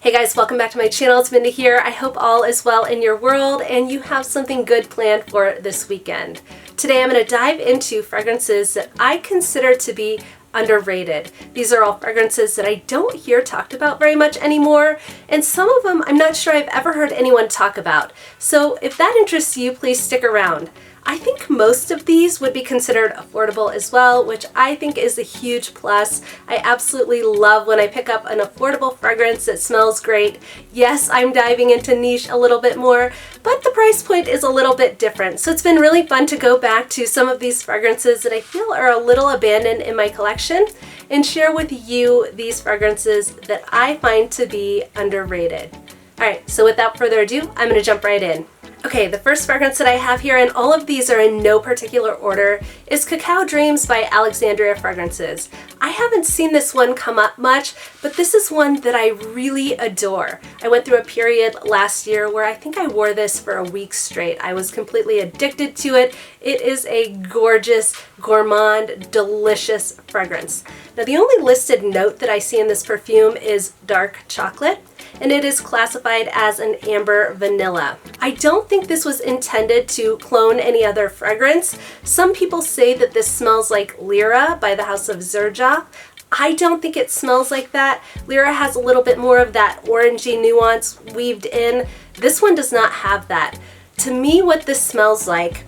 Hey guys, welcome back to my channel. It's Mindy here. I hope all is well in your world and you have something good planned for this weekend. Today I'm going to dive into fragrances that I consider to be underrated. These are all fragrances that I don't hear talked about very much anymore, and some of them I'm not sure I've ever heard anyone talk about. So if that interests you, please stick around. I think most of these would be considered affordable as well, which I think is a huge plus. I absolutely love when I pick up an affordable fragrance that smells great. Yes, I'm diving into niche a little bit more, but the price point is a little bit different. So it's been really fun to go back to some of these fragrances that I feel are a little abandoned in my collection and share with you these fragrances that I find to be underrated. All right, so without further ado, I'm gonna jump right in. Okay, the first fragrance that I have here, and all of these are in no particular order, is Cacao Dreams by Alexandria Fragrances. I haven't seen this one come up much, but this is one that I really adore. I went through a period last year where I think I wore this for a week straight. I was completely addicted to it. It is a gorgeous, gourmand, delicious fragrance. Now, the only listed note that I see in this perfume is dark chocolate, and it is classified as an amber vanilla. I don't think this was intended to clone any other fragrance. Some people say that this smells like Lira by the house of Xerjoff. I don't think it smells like that. Lira has a little bit more of that orangey nuance weaved in. This one does not have that. To me, what this smells like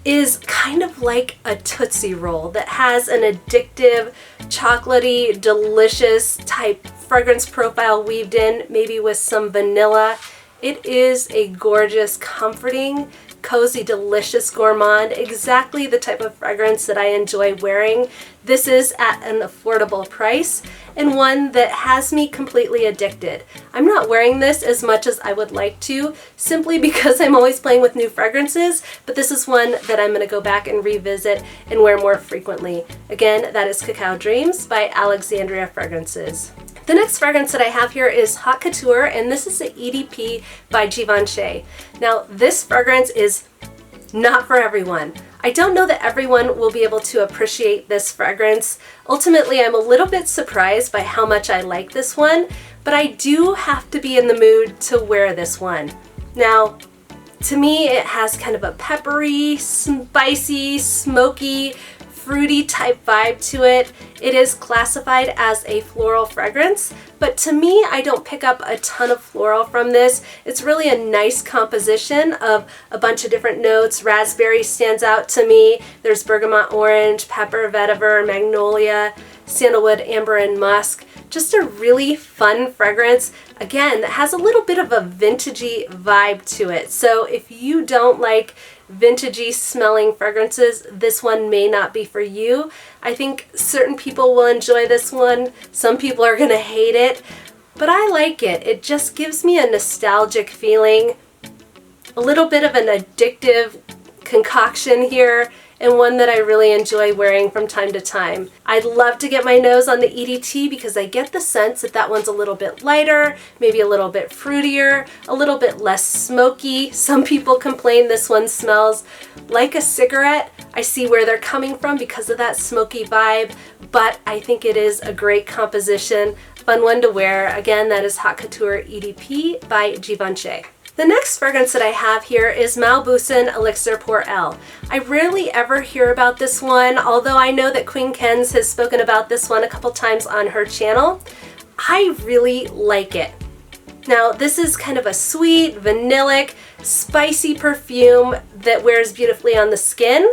is kind of like a Tootsie Roll that has an addictive, chocolatey, delicious type fragrance profile weaved in, maybe with some vanilla. It is a gorgeous, comforting, cozy, delicious gourmand, exactly the type of fragrance that I enjoy wearing. This is at an affordable price and one that has me completely addicted. I'm not wearing this as much as I would like to, simply because I'm always playing with new fragrances, but this is one that I'm gonna go back and revisit and wear more frequently. Again, that is Cacao Dreams by Alexandria Fragrances. The next fragrance that I have here is Haute Couture, and this is the EDP by Givenchy. Now, this fragrance is not for everyone. I don't know that everyone will be able to appreciate this fragrance. Ultimately, I'm a little bit surprised by how much I like this one, but I do have to be in the mood to wear this one. Now, to me, it has kind of a peppery, spicy, smoky, fruity type vibe to it. It is classified as a floral fragrance, but to me, I don't pick up a ton of floral from this. It's really a nice composition of a bunch of different notes. Raspberry stands out to me. There's bergamot orange, pepper, vetiver, magnolia, sandalwood, amber, and musk. Just a really fun fragrance. Again, that has a little bit of a vintagey vibe to it. So if you don't like vintagey smelling fragrances, this one may not be for you. I think certain people will enjoy this one. Some people are gonna hate it, but I like it. It just gives me a nostalgic feeling, a little bit of an addictive concoction here, and one that I really enjoy wearing from time to time. I'd love to get my nose on the EDT because I get the sense that that one's a little bit lighter, maybe a little bit fruitier, a little bit less smoky. Some people complain this one smells like a cigarette. I see where they're coming from because of that smoky vibe, but I think it is a great composition, fun one to wear. Again, that is Haute Couture EDP by Givenchy. The next fragrance that I have here is Mauboussin Elixir pour Elle. I rarely ever hear about this one, although I know that Queen Ken's has spoken about this one a couple times on her channel. I really like it. Now, this is kind of a sweet, vanillic, spicy perfume that wears beautifully on the skin,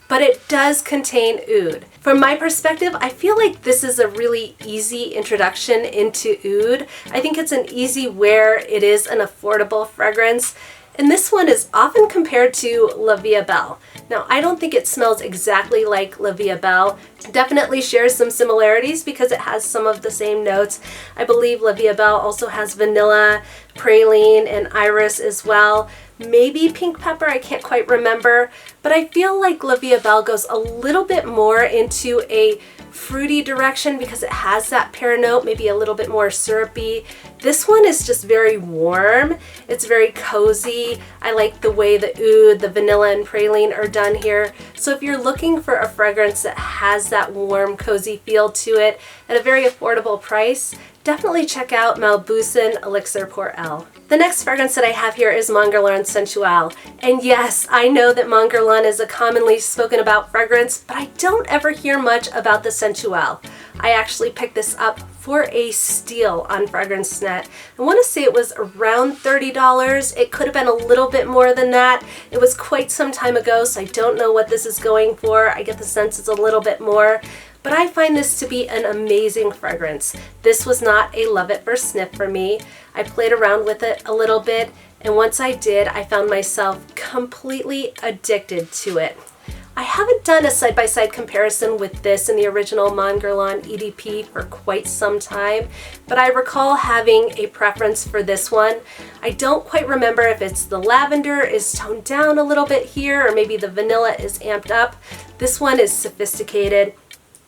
but it does contain oud. From my perspective, I feel like this is a really easy introduction into oud. I think it's an easy wear. It is an affordable fragrance. And this one is often compared to La Vie Belle. Now, I don't think it smells exactly like La Vie Belle. Definitely shares some similarities because it has some of the same notes. I believe La Vie Belle also has vanilla, praline, and iris as well. Maybe pink pepper, I can't quite remember, but I feel like La Vie Belle goes a little bit more into a fruity direction because it has that pear note, maybe a little bit more syrupy. This one is just very warm. It's very cozy. I like the way the oud, the vanilla, and praline are done here. So if you're looking for a fragrance that has that warm, cozy feel to it at a very affordable price, definitely check out Mauboussin Elixir pour Elle. The next fragrance that I have here is Mongolian Sensual. And yes, I know that Mongolian is a commonly spoken about fragrance, but I don't ever hear much about the Sensuelle. I actually picked this up for a steal on FragranceNet. I want to say it was around $30. It could have been a little bit more than that. It was quite some time ago, so I don't know what this is going for. I get the sense it's a little bit more. But I find this to be an amazing fragrance. This was not a love at first sniff for me. I played around with it a little bit, and once I did, I found myself completely addicted to it. I haven't done a side-by-side comparison with this and the original Mongolian EDP for quite some time, but I recall having a preference for this one. I don't quite remember if it's the lavender is toned down a little bit here, or maybe the vanilla is amped up. This one is sophisticated.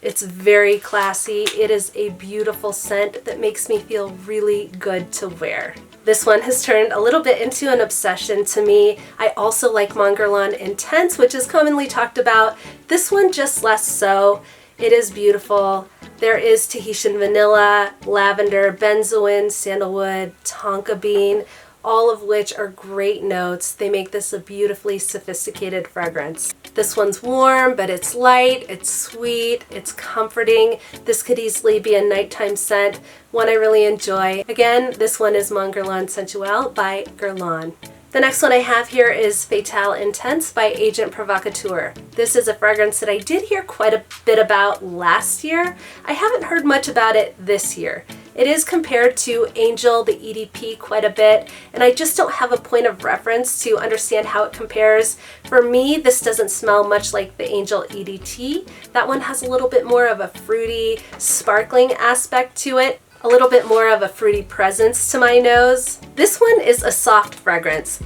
It's very classy. It is a beautiful scent that makes me feel really good to wear. This one has turned a little bit into an obsession to me. I also like Mongolian Intense, which is commonly talked about. This one just less so. It is beautiful. There is Tahitian vanilla, lavender, benzoin, sandalwood, tonka bean, all of which are great notes. They make this a beautifully sophisticated fragrance. This one's warm, but it's light, it's sweet, it's comforting. This could easily be a nighttime scent, one I really enjoy. Again, this one is Mongolian Sensuelle by Guerlain. The next one I have here is Fatale Intense by Agent Provacatuer. This is a fragrance that I did hear quite a bit about last year. I haven't heard much about it this year. It is compared to Angel, the EDP, quite a bit, and I just don't have a point of reference to understand how it compares. For me, this doesn't smell much like the Angel EDT. That one has a little bit more of a fruity, sparkling aspect to it, a little bit more of a fruity presence to my nose. This one is a soft fragrance.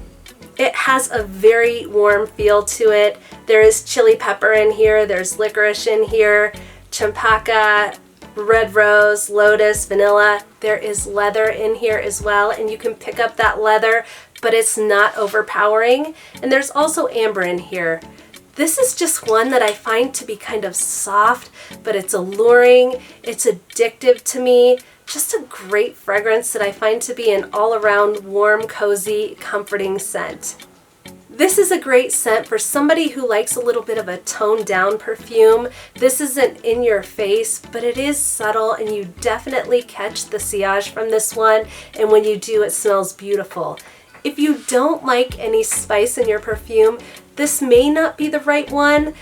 It has a very warm feel to it. There is chili pepper in here, there's licorice in here, champaca, red rose, lotus, vanilla. There is leather in here as well, and you can pick up that leather, but it's not overpowering. And there's also amber in here. This is just one that I find to be kind of soft, but it's alluring, it's addictive to me. Just a great fragrance that I find to be an all-around warm, cozy, comforting scent. This is a great scent for somebody who likes a little bit of a toned down perfume. This isn't in your face, but it is subtle, and you definitely catch the sillage from this one, and when you do, it smells beautiful. If you don't like any spice in your perfume, this may not be the right one,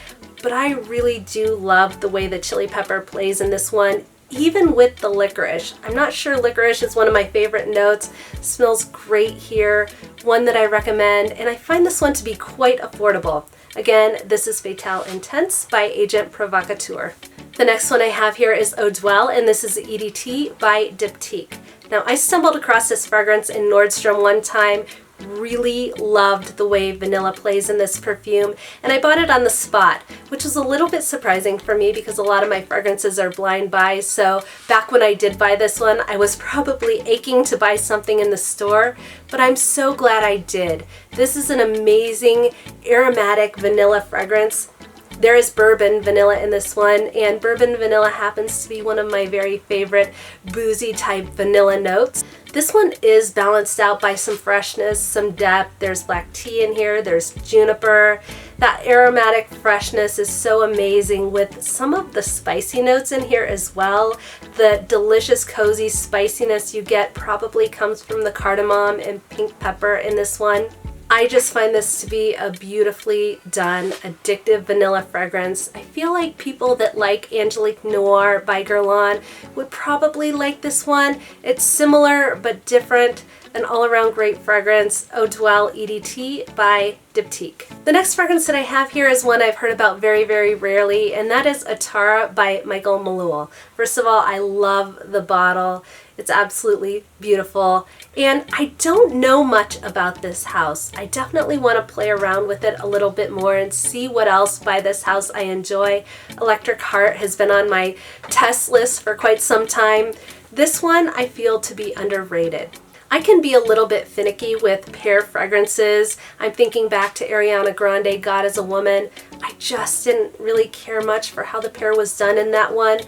but I really do love the way the chili pepper plays in this one, even with the licorice. I'm not sure licorice is one of my favorite notes. It smells great here, one that I recommend, and I find this one to be quite affordable. Again, this is Fatale Intense by Agent Provacatuer. The next one I have here is Eau Duelle, and this is EDT by Diptique. Now, I stumbled across this fragrance in Nordstrom one time, really loved the way vanilla plays in this perfume, and I bought it on the spot, which was a little bit surprising for me because a lot of my fragrances are blind buys. So back when I did buy this one, I was probably aching to buy something in the store, but I'm so glad I did. This is an amazing aromatic vanilla fragrance. There is bourbon vanilla in this one, and bourbon vanilla happens to be one of my very favorite boozy type vanilla notes. This one is balanced out by some freshness, some depth. There's black tea in here, there's juniper. That aromatic freshness is so amazing with some of the spicy notes in here as well. The delicious cozy spiciness you get probably comes from the cardamom and pink pepper in this one. I just find this to be a beautifully done, addictive vanilla fragrance. I feel like people that like Angelique Noir by Guerlain would probably like this one. It's similar but different, an all-around great fragrance, Eau Duelle EDT by Diptique. The next fragrance that I have here is one I've heard about very, very rarely, and that is Atara by Michael Malul. First of all, I love the bottle. It's absolutely beautiful, and I don't know much about this house. I definitely want to play around with it a little bit more and see what else by this house I enjoy. Electric Heart has been on my test list for quite some time. This one I feel to be underrated. I can be a little bit finicky with pear fragrances. I'm thinking back to Ariana Grande, God is a Woman. I just didn't really care much for how the pear was done in that one,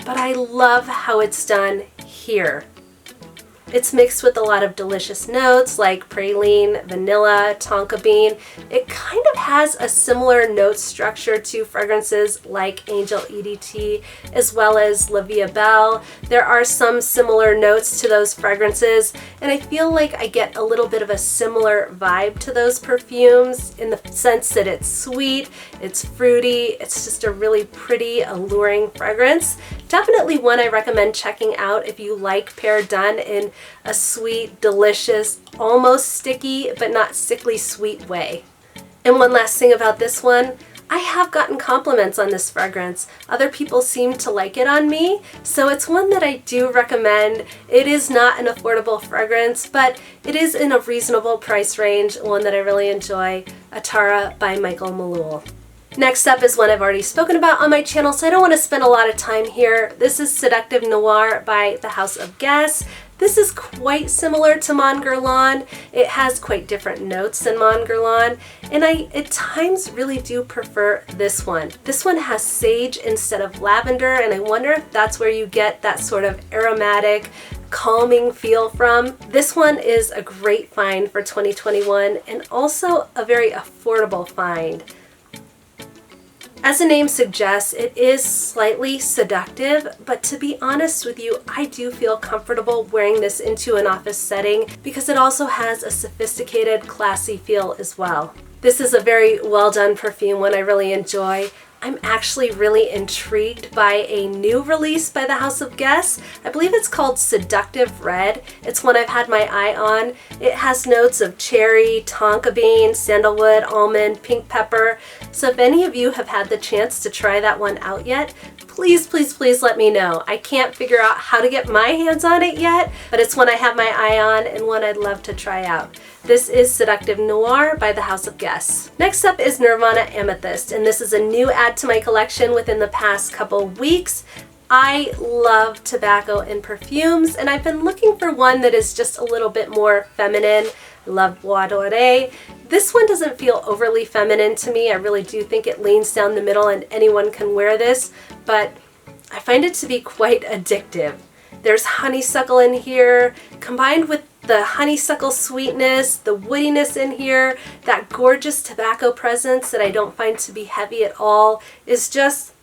but I love how it's done here. It's mixed with a lot of delicious notes like praline, vanilla, tonka bean. It kind of has a similar note structure to fragrances like Angel EDT as well as La Vie Belle. There are some similar notes to those fragrances, and I feel like I get a little bit of a similar vibe to those perfumes in the sense that it's sweet, it's fruity, it's just a really pretty, alluring fragrance. Definitely one I recommend checking out if you like pear done in a sweet, delicious, almost sticky, but not sickly sweet way. And one last thing about this one, I have gotten compliments on this fragrance. Other people seem to like it on me, so it's one that I do recommend. It is not an affordable fragrance, but it is in a reasonable price range, one that I really enjoy, Atara by Michael Malul. Next up is one I've already spoken about on my channel, so I don't want to spend a lot of time here. This is Seductive Noir by the House of Guess. This is quite similar to Mon Guerlain. It has quite different notes than Mon Guerlain, and I at times really do prefer this one. This one has sage instead of lavender, and I wonder if that's where you get that sort of aromatic, calming feel from. This one is a great find for 2021 and also a very affordable find. As the name suggests, it is slightly seductive, but to be honest with you, I do feel comfortable wearing this into an office setting because it also has a sophisticated, classy feel as well. This is a very well done perfume, one I really enjoy. I'm actually really intrigued by a new release by the House of Guess. I believe it's called Seductive Red. It's one I've had my eye on. It has notes of cherry, tonka bean, sandalwood, almond, pink pepper. So if any of you have had the chance to try that one out yet, please, please, please let me know. I can't figure out how to get my hands on it yet, but it's one I have my eye on and one I'd love to try out. This is Seductive Noir by the House of Guess. Next up is Nirvana Amethyst, and this is a new add to my collection within the past couple weeks. I love tobacco and perfumes, and I've been looking for one that is just a little bit more feminine. I love Bois Dore. This one doesn't feel overly feminine to me. I really do think it leans down the middle and anyone can wear this, but I find it to be quite addictive. There's honeysuckle in here, combined with the honeysuckle sweetness, the woodiness in here, that gorgeous tobacco presence that I don't find to be heavy at all, is just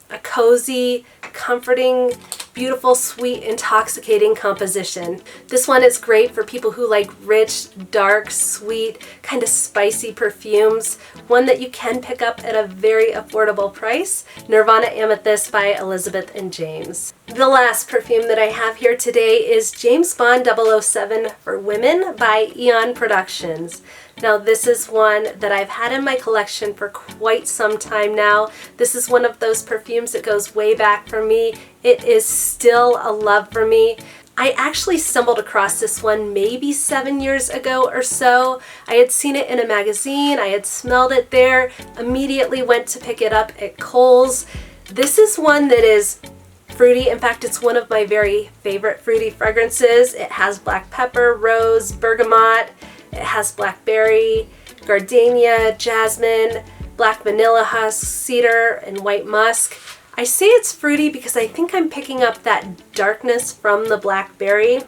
a cozy, comforting, beautiful, sweet, intoxicating composition. This one is great for people who like rich, dark, sweet, kind of spicy perfumes. One that you can pick up at a very affordable price. Nirvana Amethyst by Elizabeth and James. The last perfume that I have here today is James Bond 007 for Women by Eon Productions. Now this is one that I've had in my collection for quite some time now. This is one of those perfumes that goes way back for me. It is still a love for me. I actually stumbled across this one maybe 7 years ago or so. I had seen it in a magazine, I had smelled it there, immediately went to pick it up at Kohl's. This is one that is fruity. In fact, it's one of my very favorite fruity fragrances. It has black pepper, rose, bergamot. It has blackberry, gardenia, jasmine, black vanilla husk, cedar, and white musk. I say it's fruity because I think I'm picking up that darkness from the blackberry.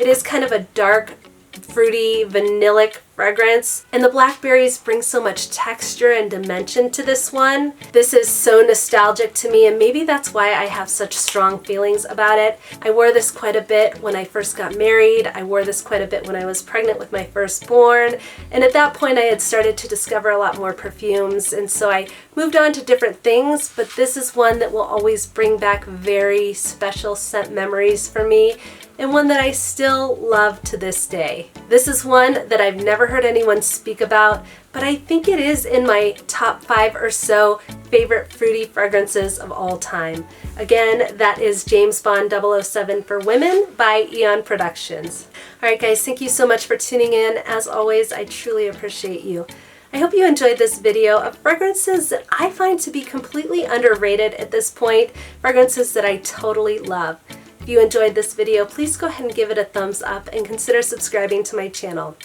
It is kind of a dark, fruity, vanillic fragrance, and the blackberries bring so much texture and dimension to this one. This is so nostalgic to me, and maybe that's why I have such strong feelings about it. I wore this quite a bit when I first got married. I wore this quite a bit when I was pregnant with my firstborn, and at that point I had started to discover a lot more perfumes, and so I moved on to different things, but this is one that will always bring back very special scent memories for me, and one that I still love to this day. This is one that I've never heard anyone speak about, but I think it is in my top 5 or so favorite fruity fragrances of all time. Again, that is James Bond 007 for Women by Eon Productions. Alright guys, thank you so much for tuning in. As always, I truly appreciate you. I hope you enjoyed this video of fragrances that I find to be completely underrated at this point, fragrances that I totally love. If you enjoyed this video, please go ahead and give it a thumbs up and consider subscribing to my channel.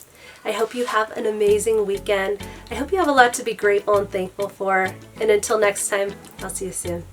I hope you have an amazing weekend. I hope you have a lot to be grateful and thankful for. And until next time, I'll see you soon.